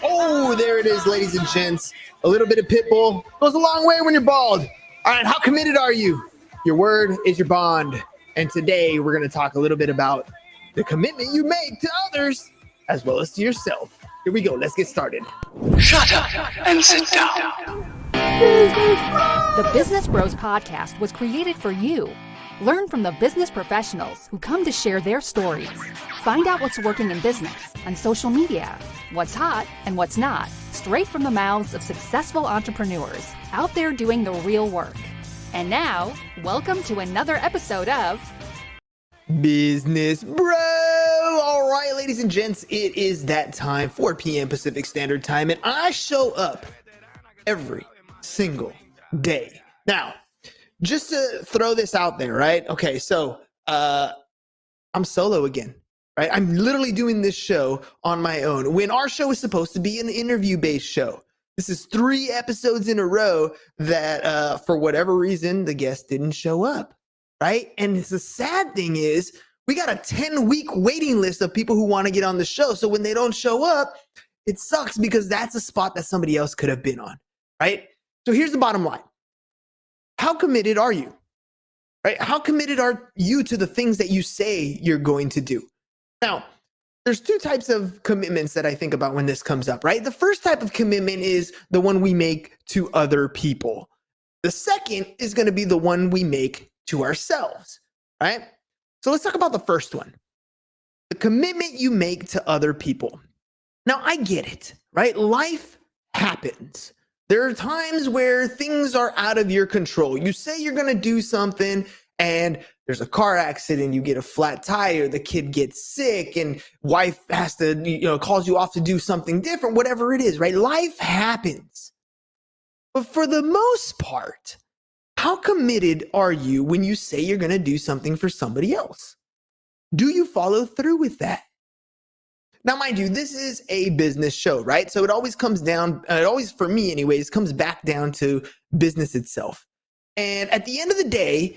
Oh, there it is, ladies and gents. A little bit of Pitbull goes a long way when you're bald. All right, how committed are you? Your word is your bond. And today we're going to talk a little bit about the commitment you make to others as well as to yourself. Here we go. Let's get started. Shut up and sit down. The Business Bros Podcast was created for you. Learn from the business professionals who come to share their stories. Find out what's working in business, on social media, what's hot and what's not, straight from the mouths of successful entrepreneurs out there doing the real work. And now, welcome to another episode of Business Bro. All right, ladies and gents, it is that time, 4 p.m. Pacific Standard Time, and I show up every single day. Now, just to throw this out there, right? Okay, so I'm solo again, right? I'm literally doing this show on my own when our show is supposed to be an interview-based show. This is 3 episodes in a row that for whatever reason, the guest didn't show up, right? And the sad thing is we got a 10-week waiting list of people who want to get on the show. So when they don't show up, it sucks because that's a spot that somebody else could have been on, right? So here's the bottom line. How committed are you, right? How committed are you to the things that you say you're going to do? Now, there's 2 types of commitments that I think about when this comes up, right? The first type of commitment is the one we make to other people. The second is going to be the one we make to ourselves, right? So let's talk about the first one, the commitment you make to other people. Now, I get it, right? Life happens. There are times where things are out of your control. You say you're going to do something and there's a car accident, you get a flat tire, the kid gets sick and wife has to, calls you off to do something different, whatever it is, right? Life happens. But for the most part, how committed are you when you say you're going to do something for somebody else? Do you follow through with that? Now, mind you, this is a business show, right? So it always comes down, for me anyways, comes back down to business itself. And at the end of the day,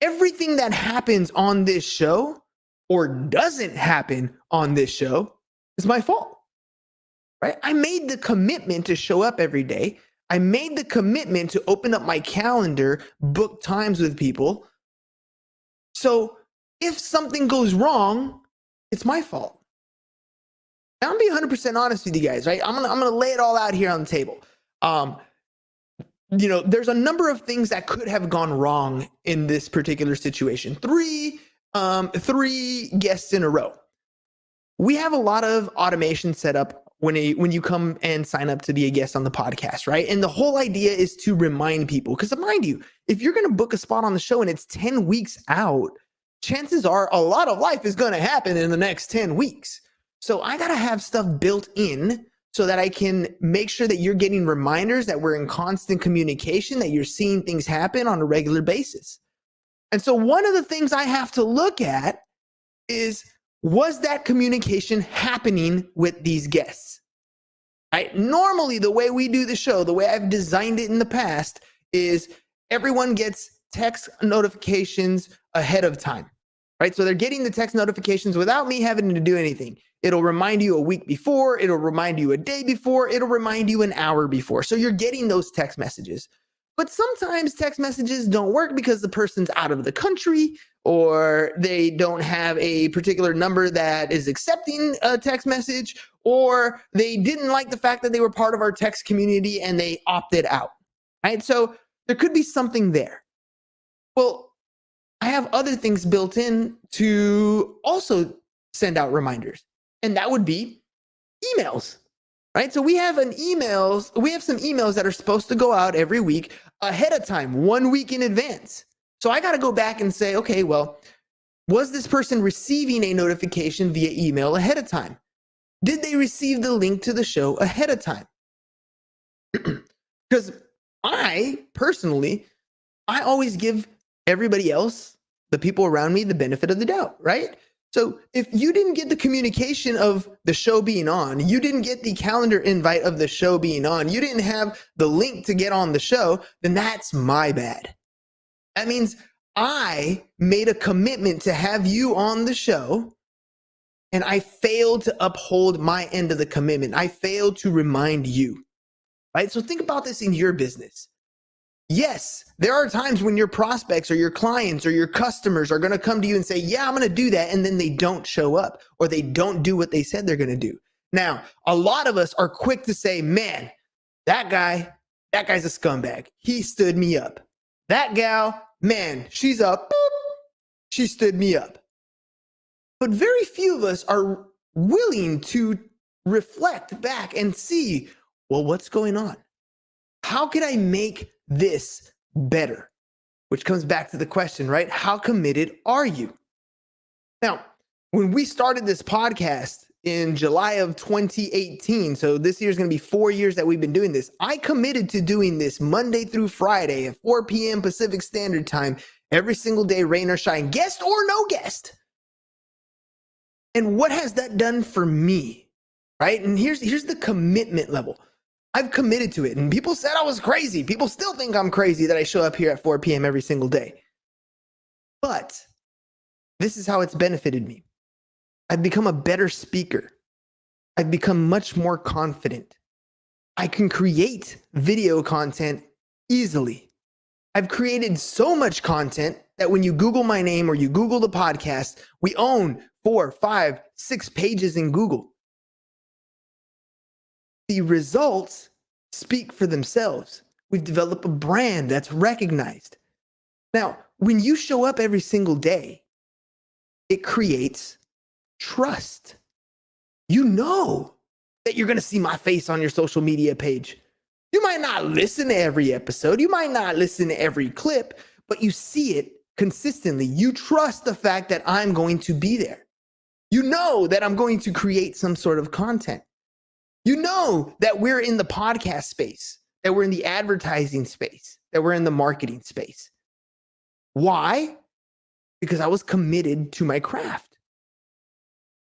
everything that happens on this show or doesn't happen on this show is my fault, right? I made the commitment to show up every day. I made the commitment to open up my calendar, book times with people. So if something goes wrong, it's my fault. Now, I'm being 100% honest with you guys, right? I'm gonna lay it all out here on the table. There's a number of things that could have gone wrong in this particular situation. 3 guests in a row. We have a lot of automation set up when you come and sign up to be a guest on the podcast, right? And the whole idea is to remind people, because mind you, if you're gonna book a spot on the show and it's 10 weeks out, chances are a lot of life is gonna happen in the next 10 weeks. So I got to have stuff built in so that I can make sure that you're getting reminders that we're in constant communication, that you're seeing things happen on a regular basis. And so one of the things I have to look at is, was that communication happening with these guests? Right? Normally, the way we do the show, the way I've designed it in the past is everyone gets text notifications ahead of time, right? So they're getting the text notifications without me having to do anything. It'll remind you a week before, it'll remind you a day before, it'll remind you an hour before. So you're getting those text messages. But sometimes text messages don't work because the person's out of the country or they don't have a particular number that is accepting a text message, or they didn't like the fact that they were part of our text community and they opted out, right? So there could be something there. Well, I have other things built in to also send out reminders. And that would be emails, right? So we have some emails that are supposed to go out every week ahead of time, 1 week in advance. So I got to go back and say, okay, well, was this person receiving a notification via email ahead of time? Did they receive the link to the show ahead of time? Because I always give everybody else, the people around me, the benefit of the doubt, right? So if you didn't get the communication of the show being on, you didn't get the calendar invite of the show being on, you didn't have the link to get on the show, then that's my bad. That means I made a commitment to have you on the show, and I failed to uphold my end of the commitment. I failed to remind you, right? So think about this in your business. Yes, there are times when your prospects or your clients or your customers are going to come to you and say, yeah, I'm going to do that. And then they don't show up or they don't do what they said they're going to do. Now, a lot of us are quick to say, man, that guy's a scumbag. He stood me up. That gal, man, she's up. She stood me up. But very few of us are willing to reflect back and see, well, what's going on? How can I make this better? Which comes back to the question, right? How committed are you? Now, when we started this podcast in July of 2018, so this year is going to be 4 years that we've been doing this, I committed to doing this Monday through Friday at 4 p.m. Pacific Standard Time, every single day, rain or shine, guest or no guest. And what has that done for me, right? And here's the commitment level. I've committed to it. And people said I was crazy. People still think I'm crazy that I show up here at 4 p.m. every single day. But this is how it's benefited me. I've become a better speaker. I've become much more confident. I can create video content easily. I've created so much content that when you Google my name or you Google the podcast, we own 4, 5, 6 pages in Google. The results speak for themselves. We've developed a brand that's recognized. Now, when you show up every single day, it creates trust. You know that you're going to see my face on your social media page. You might not listen to every episode. You might not listen to every clip, but you see it consistently. You trust the fact that I'm going to be there. You know that I'm going to create some sort of content. You know that we're in the podcast space, that we're in the advertising space, that we're in the marketing space. Why? Because I was committed to my craft.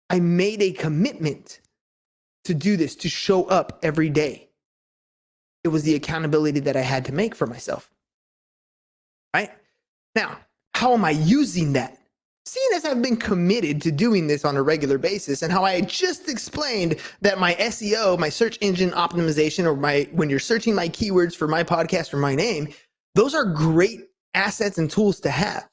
I made a commitment to do this, to show up every day. It was the accountability that I had to make for myself. Right? Now, how am I using that? Seeing as I've been committed to doing this on a regular basis, and how I just explained that my SEO, my search engine optimization, or when you're searching my keywords for my podcast or my name, those are great assets and tools to have.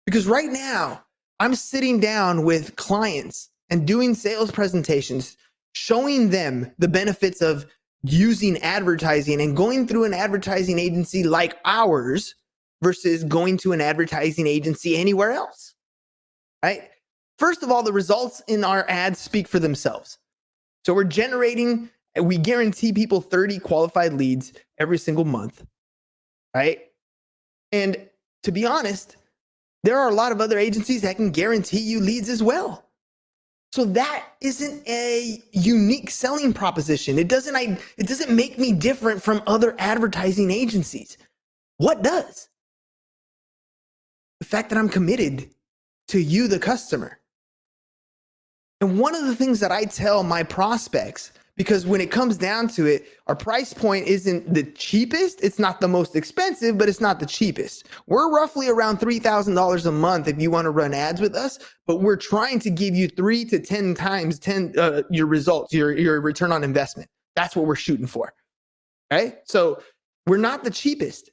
Because right now, I'm sitting down with clients and doing sales presentations, showing them the benefits of using advertising and going through an advertising agency like ours versus going to an advertising agency anywhere else. Right? First of all, the results in our ads speak for themselves. So we guarantee people 30 qualified leads every single month, right? And to be honest, there are a lot of other agencies that can guarantee you leads as well. So that isn't a unique selling proposition. It doesn't make me different from other advertising agencies. What does? The fact that I'm committed to you, the customer. And one of the things that I tell my prospects, because when it comes down to it, our price point isn't the cheapest. It's not the most expensive, but it's not the cheapest. We're roughly around $3,000 a month if you want to run ads with us, but we're trying to give you 3 to 10 times your results, your return on investment. That's what we're shooting for, right? So we're not the cheapest.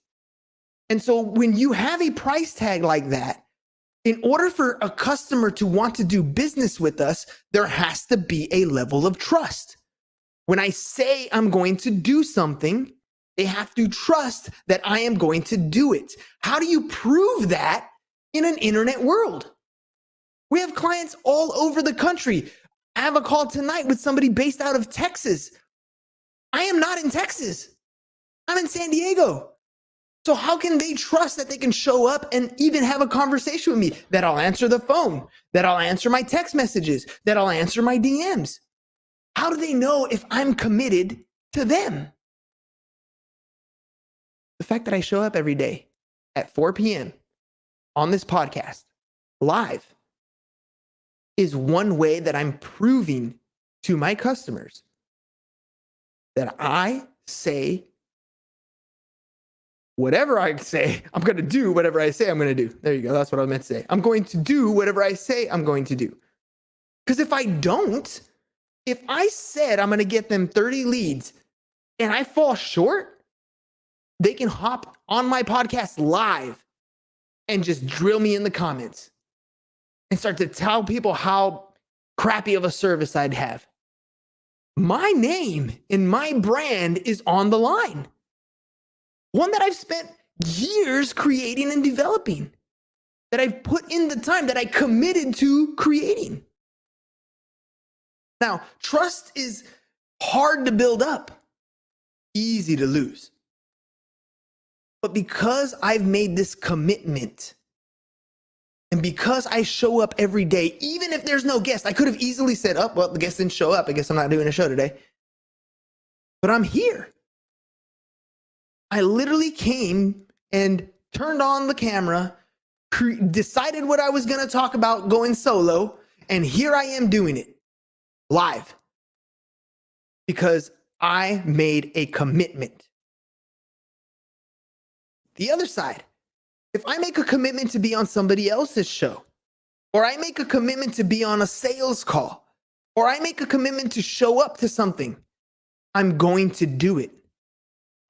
And so when you have a price tag like that, in order for a customer to want to do business with us, there has to be a level of trust. When I say I'm going to do something, they have to trust that I am going to do it. How do you prove that in an internet world? We have clients all over the country. I have a call tonight with somebody based out of Texas. I am not in Texas. I'm in San Diego. So how can they trust that they can show up and even have a conversation with me, that I'll answer the phone, that I'll answer my text messages, that I'll answer my DMs? How do they know if I'm committed to them? The fact that I show up every day at 4 p.m. on this podcast live is one way that I'm proving to my customers that I say whatever I say, I'm going to do whatever I say I'm going to do. There you go. That's what I meant to say. I'm going to do whatever I say I'm going to do. Because if I don't, if I said I'm going to get them 30 leads and I fall short, they can hop on my podcast live and just drill me in the comments and start to tell people how crappy of a service I'd have. My name and my brand is on the line. One that I've spent years creating and developing, that I've put in the time, that I committed to creating. Now, trust is hard to build up, easy to lose. But because I've made this commitment, and because I show up every day, even if there's no guest, I could have easily said, oh, well, the guest didn't show up. I guess I'm not doing a show today. But I'm here. I literally came and turned on the camera, decided what I was going to talk about going solo, and here I am doing it live because I made a commitment. The other side, if I make a commitment to be on somebody else's show, or I make a commitment to be on a sales call, or I make a commitment to show up to something, I'm going to do it.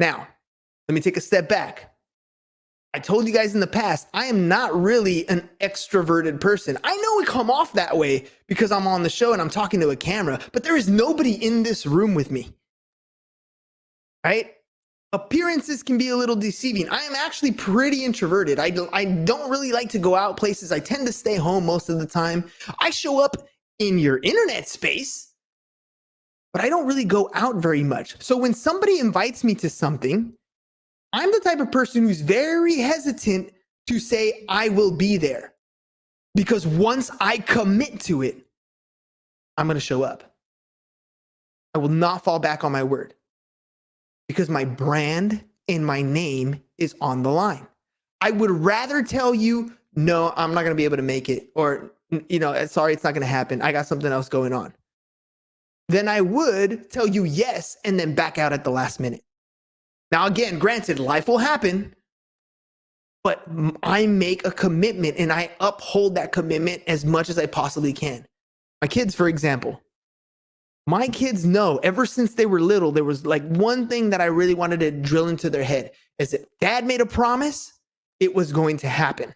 Now, let me take a step back. I told you guys in the past, I am not really an extroverted person. I know we come off that way because I'm on the show and I'm talking to a camera, but there is nobody in this room with me, right? Appearances can be a little deceiving. I am actually pretty introverted. I don't really like to go out places. I tend to stay home most of the time. I show up in your internet space, but I don't really go out very much. So when somebody invites me to something, I'm the type of person who's very hesitant to say I will be there, because once I commit to it, I'm going to show up. I will not fall back on my word, because my brand and my name is on the line. I would rather tell you, no, I'm not going to be able to make it, or, sorry, it's not going to happen. I got something else going on, than I would tell you yes and then back out at the last minute. Now, again, granted, life will happen, but I make a commitment and I uphold that commitment as much as I possibly can. My kids, for example, my kids know ever since they were little, there was like one thing that I really wanted to drill into their head is that dad made a promise, it was going to happen.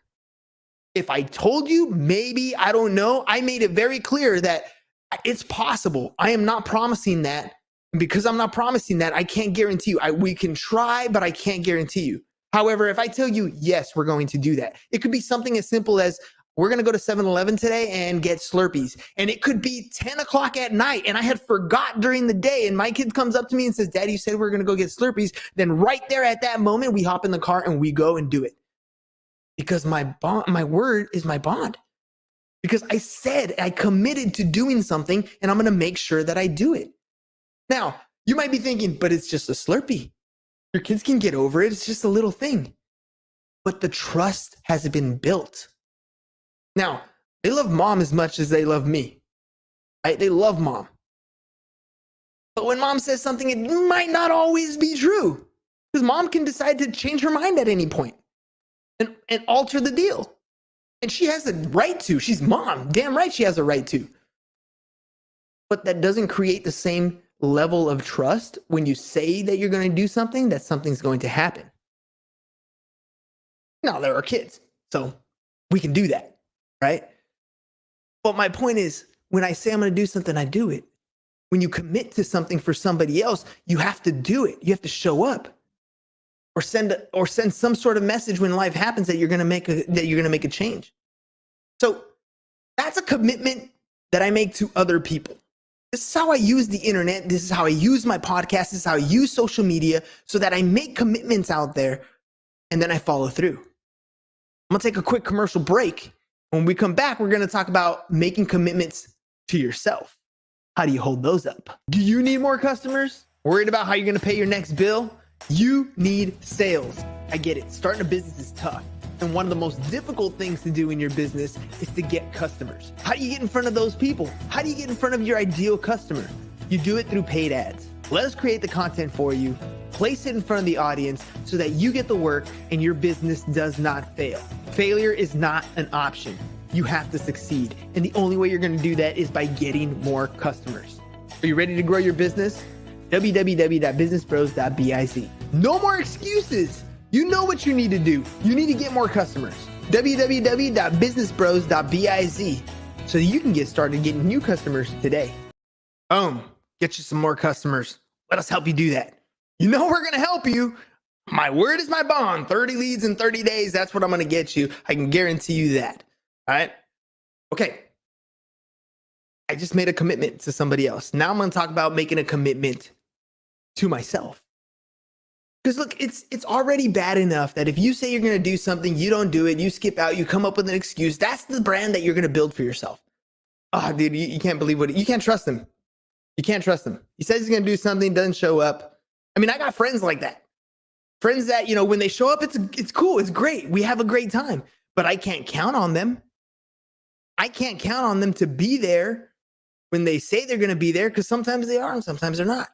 If I told you, maybe, I don't know, I made it very clear that it's possible. I am not promising that. And because I'm not promising that, I can't guarantee you. We can try, but I can't guarantee you. However, if I tell you, yes, we're going to do that, it could be something as simple as we're going to go to 7-Eleven today and get Slurpees. And it could be 10 o'clock at night and I had forgot during the day. And my kid comes up to me and says, Daddy, you said we're going to go get Slurpees. Then right there at that moment, we hop in the car and we go and do it. Because my word is my bond. Because I said I committed to doing something and I'm going to make sure that I do it. Now, you might be thinking, but it's just a Slurpee. Your kids can get over it. It's just a little thing. But the trust has been built. Now, they love mom as much as they love me. Right? They love mom. But when mom says something, it might not always be true. Because mom can decide to change her mind at any point and alter the deal. And she has the right to. She's mom. Damn right she has a right to. But that doesn't create the same level of trust when you say that you're going to do something, that something's going to happen. Now, there are kids, so we can do that, right? But my point is, when I say I'm going to do something, I do it. When you commit to something for somebody else, you have to do it. You have to show up, or send some sort of message when life happens that you're going to make a change. So that's a commitment that I make to other people. This is how I use the internet. This is how I use my podcast. This is how I use social media, so that I make commitments out there and then I follow through. I'm going to take a quick commercial break. When we come back, we're going to talk about making commitments to yourself. How do you hold those up? Do you need more customers? Worried about how you're going to pay your next bill? You need sales. I get it. Starting a business is tough. And one of the most difficult things to do in your business is to get customers. How do you get in front of those people? How do you get in front of your ideal customer? You do it through paid ads. Let us create the content for you, place it in front of the audience so that you get the work and your business does not fail. Failure is not an option. you have to succeed. And the only way you're going to do that is by getting more customers. Are you ready to grow your business? www.businessbros.biz. No more excuses. You know what you need to do. You need to get more customers. www.businessbros.biz so that you can get started getting new customers today. Boom. Get you some more customers. Let us help you do that. You know we're going to help you. My word is my bond. 30 leads in 30 days. That's what I'm going to get you. I can guarantee you that. All right. Okay. I just made a commitment to somebody else. Now I'm going to talk about making a commitment to myself. Because look, it's already bad enough that if you say you're going to do something, you don't do it, you skip out, you come up with an excuse. That's the brand that you're going to build for yourself. Oh, dude, you can't believe you can't trust him. You can't trust him. He says he's going to do something, doesn't show up. I mean, I got friends like that. Friends that, when they show up, it's cool. It's great. We have a great time, but I can't count on them. I can't count on them to be there when they say they're going to be there, because sometimes they are and sometimes they're not.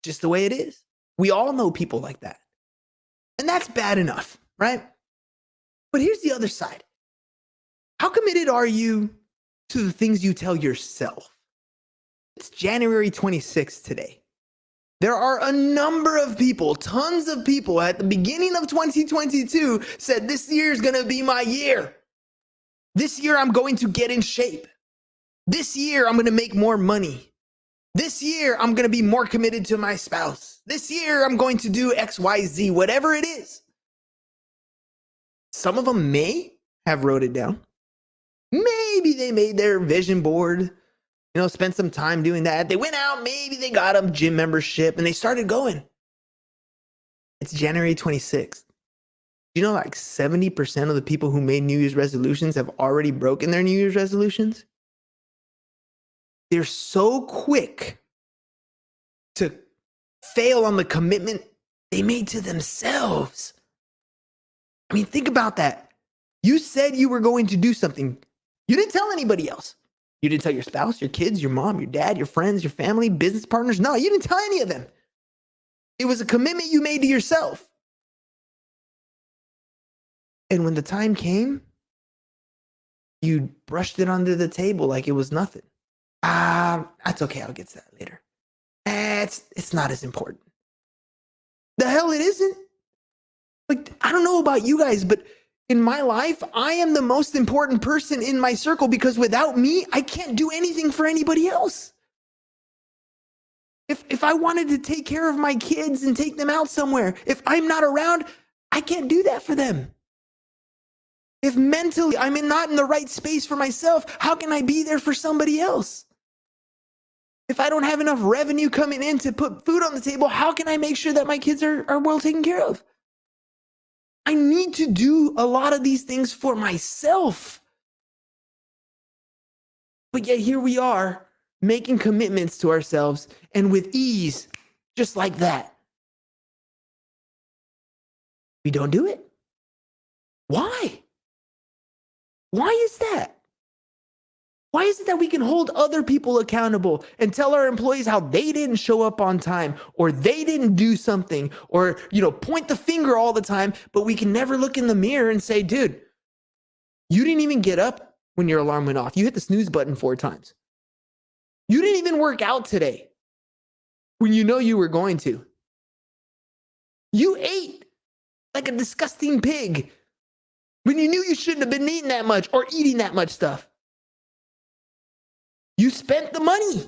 Just the way it is. We all know people like that. And that's bad enough, right? But here's the other side. How committed are you to the things you tell yourself? It's January 26th today. There are a number of people, tons of people at the beginning of 2022 said this year is going to be my year. This year I'm going to get in shape. This year I'm going to make more money. This year I'm going to be more committed to my spouse. This year I'm going to do X, Y, Z, whatever it is. Some of them may have wrote it down. Maybe they made their vision board, spent some time doing that. They went out, maybe they got a gym membership and they started going. It's January 26th. Like 70% of the people who made New Year's resolutions have already broken their New Year's resolutions? They're so quick to fail on the commitment they made to themselves. I mean, think about that. You said you were going to do something. You didn't tell anybody else. You didn't tell your spouse, your kids, your mom, your dad, your friends, your family, business partners. No, you didn't tell any of them. It was a commitment you made to yourself. And when the time came, you brushed it under the table like it was nothing. That's okay. I'll get to that later. It's not as important. The hell it isn't. Like, I don't know about you guys, but in my life, I am the most important person in my circle because without me, I can't do anything for anybody else. If I wanted to take care of my kids and take them out somewhere, if I'm not around, I can't do that for them. If mentally I'm not in the right space for myself, how can I be there for somebody else? If I don't have enough revenue coming in to put food on the table, how can I make sure that my kids are well taken care of? I need to do a lot of these things for myself. But yet here we are making commitments to ourselves and with ease, just like that. We don't do it. Why? Why is that? Why is it that we can hold other people accountable and tell our employees how they didn't show up on time or they didn't do something or, point the finger all the time, but we can never look in the mirror and say, dude, you didn't even get up when your alarm went off. You hit the snooze button 4 times. You didn't even work out today when you know you were going to. You ate like a disgusting pig when you knew you shouldn't have been eating that much or eating that much stuff. You spent the money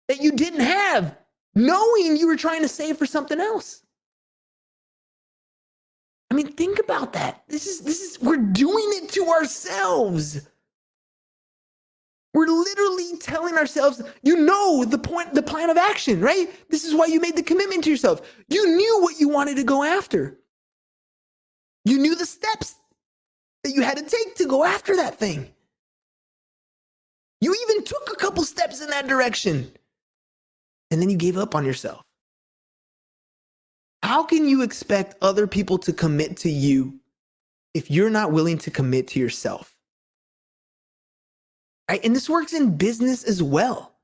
that you didn't have, knowing you were trying to save for something else. I mean, think about that. We're doing it to ourselves. We're literally telling ourselves, the plan of action, right? This is why you made the commitment to yourself. You knew what you wanted to go after. You knew the steps that you had to take to go after that thing. You even took a couple steps in that direction. And then you gave up on yourself. How can you expect other people to commit to you if you're not willing to commit to yourself? Right? And this works in business as well.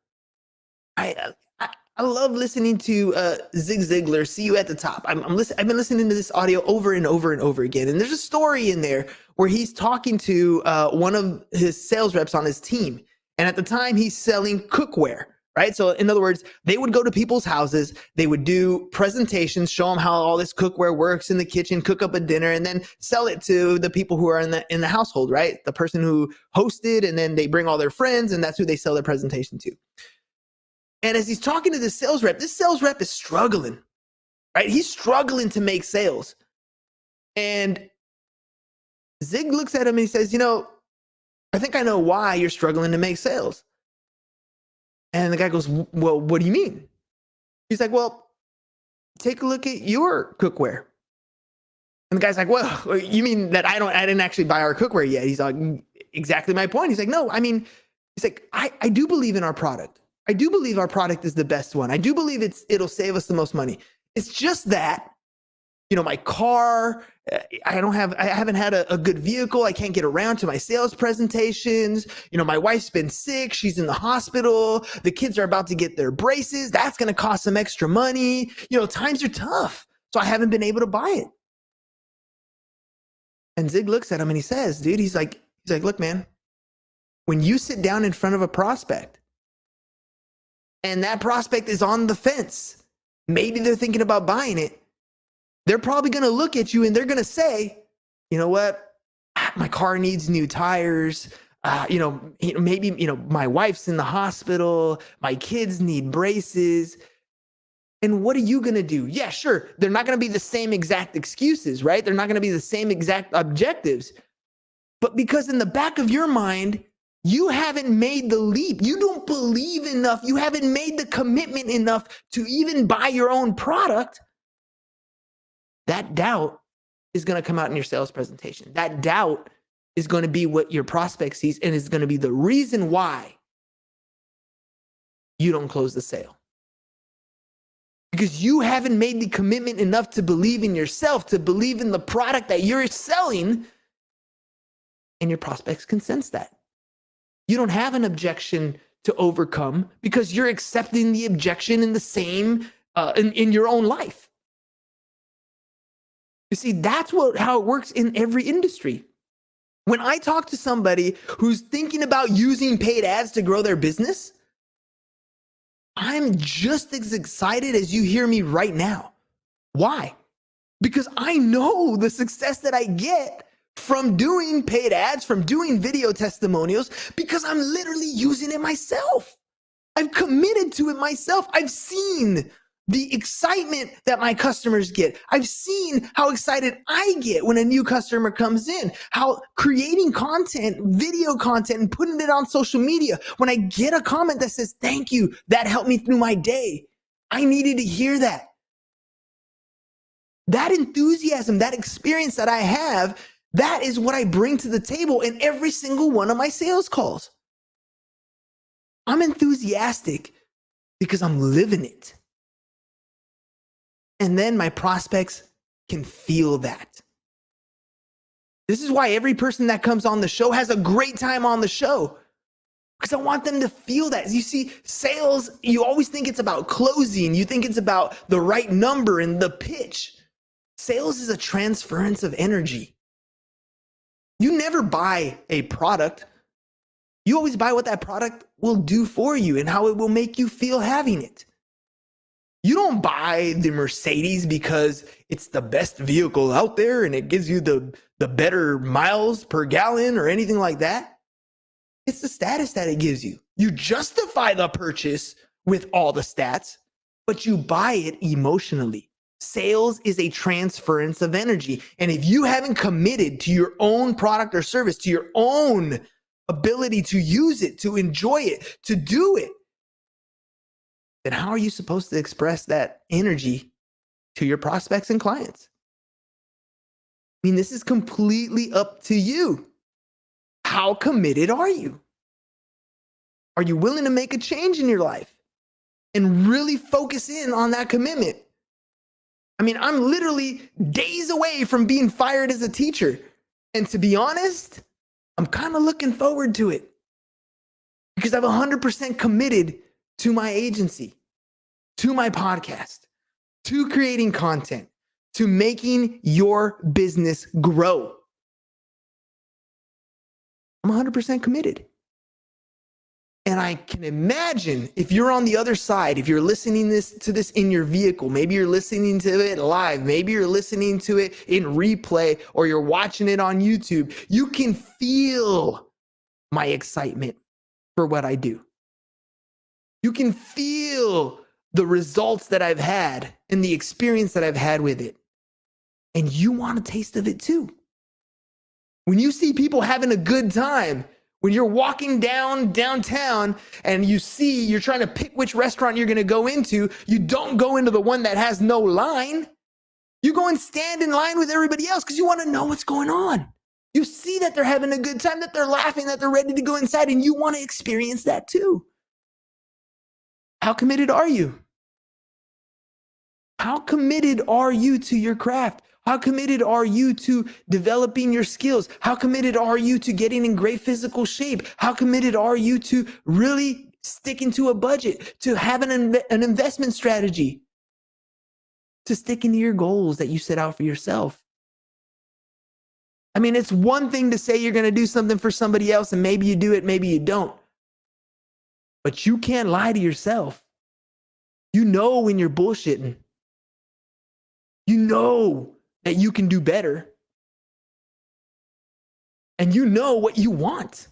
I love listening to Zig Ziglar, See You at the Top. I've been listening to this audio over and over and over again. And there's a story in there where he's talking to one of his sales reps on his team. And at the time, he's selling cookware, right? So in other words, they would go to people's houses, they would do presentations, show them how all this cookware works in the kitchen, cook up a dinner, and then sell it to the people who are in the household, right? The person who hosted, and then they bring all their friends, and that's who they sell their presentation to. And as he's talking to this sales rep is struggling, right? He's struggling to make sales. And Zig looks at him and he says, I think I know why you're struggling to make sales. And the guy goes, well, what do you mean? He's like, well, take a look at your cookware. And the guy's like, well, you mean that I didn't actually buy our cookware yet? He's like, exactly my point. He's like, no, he's like, I do believe in our product. I do believe our product is the best one. I do believe it'll save us the most money. It's just that, my car, I haven't had a good vehicle. I can't get around to my sales presentations. My wife's been sick. She's in the hospital. The kids are about to get their braces. That's going to cost some extra money. Times are tough. So I haven't been able to buy it. And Zig looks at him and he says, dude, he's like, look, man, when you sit down in front of a prospect, and that prospect is on the fence, maybe they're thinking about buying it, they're probably going to look at you and they're going to say, you know what, my car needs new tires. Maybe, my wife's in the hospital. My kids need braces. And what are you going to do? Yeah, sure. They're not going to be the same exact excuses, right? They're not going to be the same exact objectives. But because in the back of your mind, you haven't made the leap. You don't believe enough. You haven't made the commitment enough to even buy your own product. That doubt is going to come out in your sales presentation. That doubt is going to be what your prospect sees and is going to be the reason why you don't close the sale. Because you haven't made the commitment enough to believe in yourself, to believe in the product that you're selling, and your prospects can sense that. You don't have an objection to overcome because you're accepting the objection in the same, in your own life. You see, that's how it works in every industry. When I talk to somebody who's thinking about using paid ads to grow their business, I'm just as excited as you hear me right now. Why? Because I know the success that I get from doing paid ads, from doing video testimonials, because I'm literally using it myself. I've committed to it myself. I've seen the excitement that my customers get. I've seen how excited I get when a new customer comes in, how creating content, video content, and putting it on social media, when I get a comment that says, thank you, that helped me through my day. I needed to hear that. That enthusiasm, that experience that I have, that is what I bring to the table in every single one of my sales calls. I'm enthusiastic because I'm living it. And then my prospects can feel that. This is why every person that comes on the show has a great time on the show, because I want them to feel that. You see, sales, you always think it's about closing. You think it's about the right number and the pitch. Sales is a transference of energy. You never buy a product. You always buy what that product will do for you and how it will make you feel having it. You don't buy the Mercedes because it's the best vehicle out there and it gives you the better miles per gallon or anything like that. It's the status that it gives you. You justify the purchase with all the stats, but you buy it emotionally. Sales is a transference of energy. And if you haven't committed to your own product or service, to your own ability to use it, to enjoy it, to do it, then how are you supposed to express that energy to your prospects and clients? I mean, this is completely up to you. How committed are you? Are you willing to make a change in your life and really focus in on that commitment? I mean, I'm literally days away from being fired as a teacher. And to be honest, I'm kind of looking forward to it because I'm 100% committed to my agency. to my podcast, to creating content, to making your business grow. I'm 100% committed. And I can imagine if you're on the other side, if you're listening to this in your vehicle, maybe you're listening to it live, maybe you're listening to it in replay, or you're watching it on YouTube, you can feel my excitement for what I do. You can feel the results that I've had and the experience that I've had with it. And you want a taste of it too. When you see people having a good time, when you're walking downtown and you're trying to pick which restaurant you're going to go into, you don't go into the one that has no line. You go and stand in line with everybody else because you want to know what's going on. You see that they're having a good time, that they're laughing, that they're ready to go inside, and you want to experience that too. How committed are you? How committed are you to your craft? How committed are you to developing your skills? How committed are you to getting in great physical shape? How committed are you to really sticking to a budget, to having an investment strategy, to sticking to your goals that you set out for yourself? I mean, it's one thing to say you're going to do something for somebody else, and maybe you do it, maybe you don't. But you can't lie to yourself. You know when you're bullshitting. You know that you can do better. And you know what you want.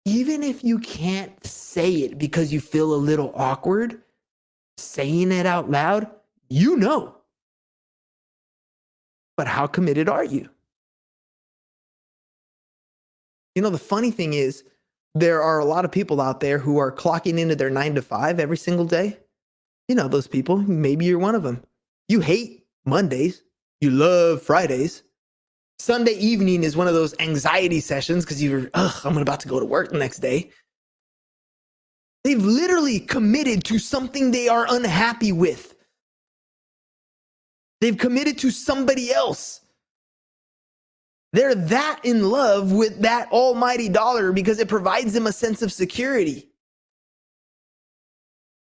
Even if you can't say it because you feel a little awkward, saying it out loud, you know. But how committed are you? You know, the funny thing is, there are a lot of people out there who are clocking into their 9 to 5 every single day. You know those people. Maybe you're one of them. You hate Mondays. You love Fridays. Sunday evening is one of those anxiety sessions because I'm about to go to work the next day. They've literally committed to something they are unhappy with. They've committed to somebody else. They're that in love with that almighty dollar because it provides them a sense of security.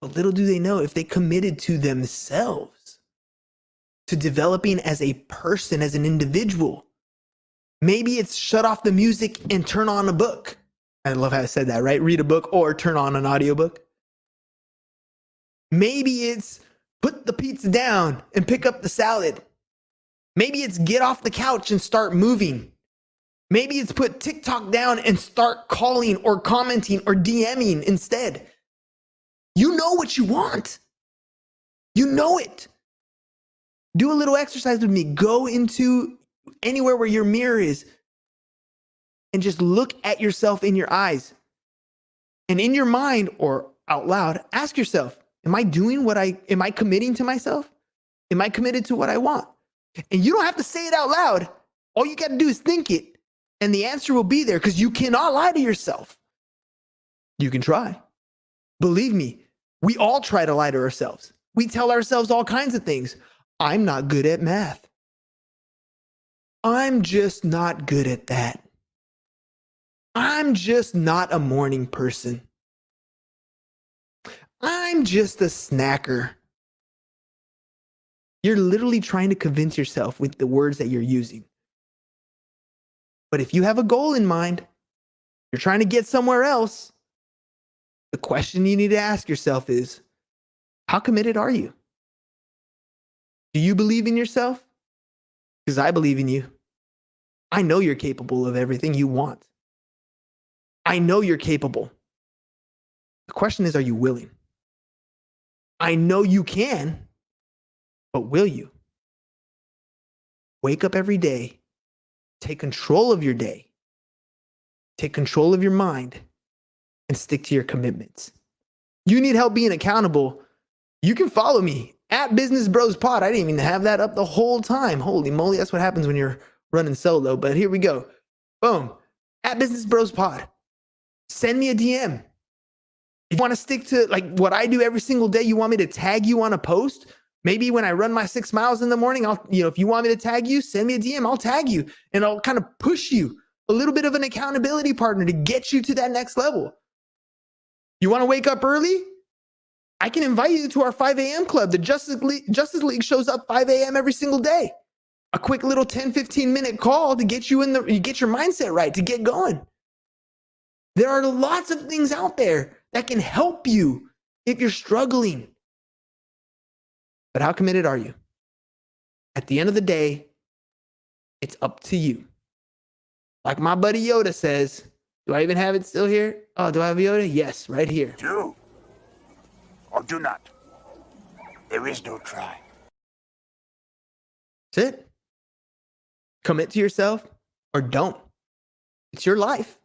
But little do they know, if they committed to themselves, to developing as a person, as an individual, maybe it's shut off the music and turn on a book. I love how I said that, right? Read a book or turn on an audiobook. Maybe it's put the pizza down and pick up the salad. Maybe it's get off the couch and start moving. Maybe it's put TikTok down and start calling or commenting or DMing instead. You know what you want. You know it. Do a little exercise with me. Go into anywhere where your mirror is and just look at yourself in your eyes. And in your mind or out loud, ask yourself, am I committing to myself? Am I committed to what I want? And you don't have to say it out loud. All you got to do is think it. And the answer will be there because you cannot lie to yourself. You can try. Believe me, we all try to lie to ourselves. We tell ourselves all kinds of things. I'm not good at math. I'm just not good at that. I'm just not a morning person. I'm just a snacker. You're literally trying to convince yourself with the words that you're using. But if you have a goal in mind, you're trying to get somewhere else, the question you need to ask yourself is, how committed are you? Do you believe in yourself? Because I believe in you. I know you're capable of everything you want. I know you're capable. The question is, are you willing? I know you can, but will you? Wake up every day, take control of your day, take control of your mind, and stick to your commitments. You need help being accountable? You can follow me at Business Bros Pod. I didn't even have that up the whole time. Holy moly, that's what happens when you're running solo. But here we go. Boom. At Business Bros Pod. Send me a DM. If you want to stick to like what I do every single day, you want me to tag you on a post. Maybe when I run my 6 miles in the morning, if you want me to tag you, send me a DM, I'll tag you and I'll kind of push you, a little bit of an accountability partner to get you to that next level. You want to wake up early? I can invite you to our 5 a.m. club. The Justice League shows up 5 a.m. every single day. A quick little 10, 15-minute call to get you get your mindset right, to get going. There are lots of things out there that can help you if you're struggling. But how committed are you? At the end of the day, it's up to you. Like my buddy Yoda says, do I even have it still here? Oh, do I have Yoda? Yes, right here. Do or do not. There is no try. That's it. Commit to yourself or don't. It's your life.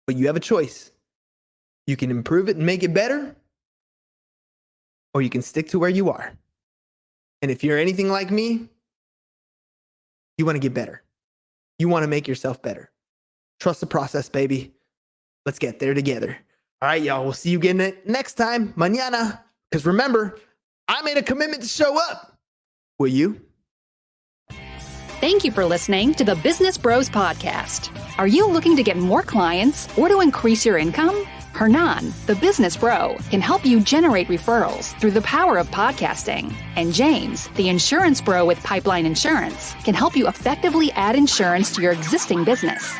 But you have a choice. You can improve it and make it better, or you can stick to where you are. And if you're anything like me, you want to get better. You want to make yourself better. Trust the process, baby. Let's get there together. All right, y'all. We'll see you again next time, mañana. Because remember, I made a commitment to show up. Will you? Thank you for listening to the Business Bros Podcast. Are you looking to get more clients or to increase your income? Hernan, the business bro, can help you generate referrals through the power of podcasting. And James, the insurance bro with Pipeline Insurance, can help you effectively add insurance to your existing business.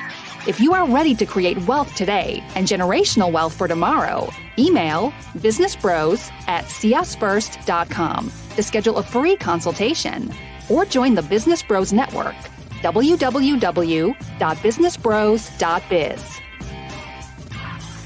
If you are ready to create wealth today and generational wealth for tomorrow, email businessbros@csfirst.com to schedule a free consultation or join the Business Bros Network, www.businessbros.biz.